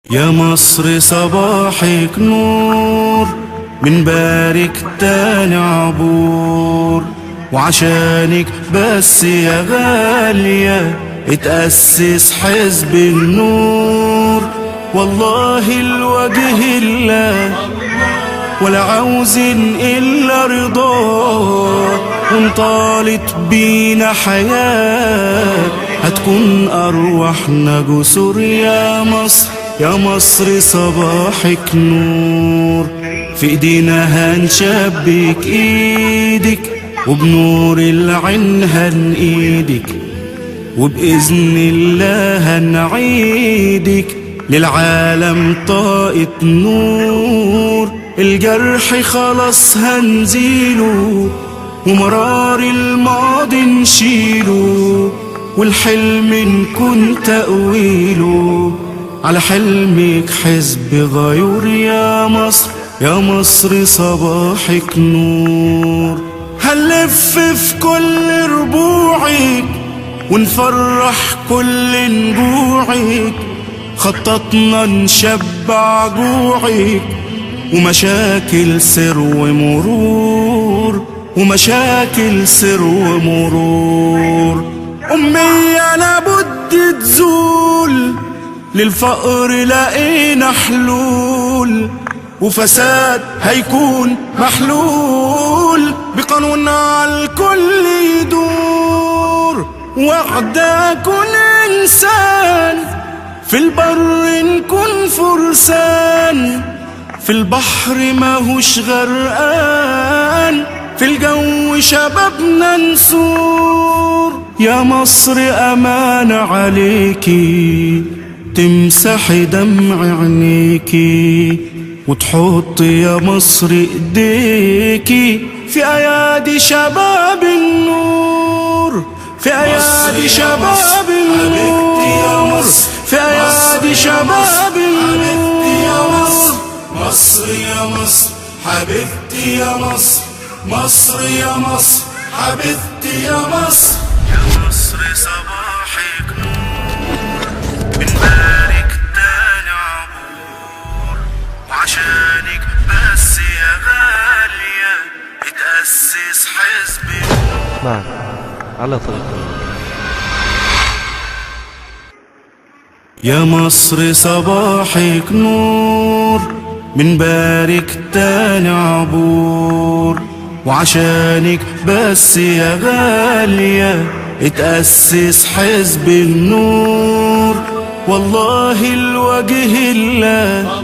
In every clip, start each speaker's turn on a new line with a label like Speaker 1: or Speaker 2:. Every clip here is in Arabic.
Speaker 1: يا مصر صباحك نور، بنبارك تاني عبور، وعشانك بس يا غالية اتأسس حزب النور. والله الوجه الله ولا عاوزين إلا رضاه، وانطالت بينا حياة هتكون أرواحنا جسور. يا مصر يا مصر صباحك نور، في ايدينا هنشبك ايدك، وبنور العين هنقيدك، وبإذن الله هنعيدك للعالم طاقة نور. الجرح خلاص هنزيله، ومرار الماضي نشيله، والحلم نكون تأويله على حلمك حزب غيور. يا مصر يا مصر صباحك نور، هنلف في كل ربوعك ونفرح كل نجوعك، خططنا نشبع جوعك، ومشاكل سر ومرور، ومشاكل سر ومرور. أمية لابد تزول، للفقر لقينا حلول، وفساد هيكون محلول بقانون على الكل يدور. وعدا كن إنسان، في البر نكون فرسان، في البحر ماهوش غرقان، في الجو شبابنا نسور. يا مصر أمان عليكي تمسحي دمع عينيكي، وتحط يا مصر ايديكي في ايادي شباب النور، في ايادي شباب النور، في ايادي شباب النور.
Speaker 2: مصر يا مصر حبيبتي يا مصر، مصر يا مصر حبيبتي يا مصر.
Speaker 1: يا مصر صباحك نور، بنبارك تاني عبور، وعشانك بس يا غالية اتأسس حزب
Speaker 3: معك على طريق.
Speaker 1: يا مصر صباحك نور، بنبارك تاني عبور، وعشانك بس يا غالية اتأسس حزب النور. والله الوجه الله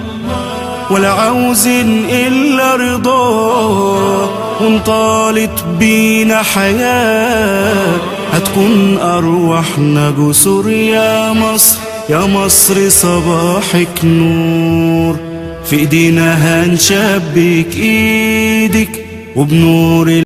Speaker 1: ولا عاوزين إلا رضاه، وانطالت بينا حياة هتكون أرواحنا جسور. يا مصر يا مصر صباحك نور، في ايدينا هنشبك ايدك، وبنور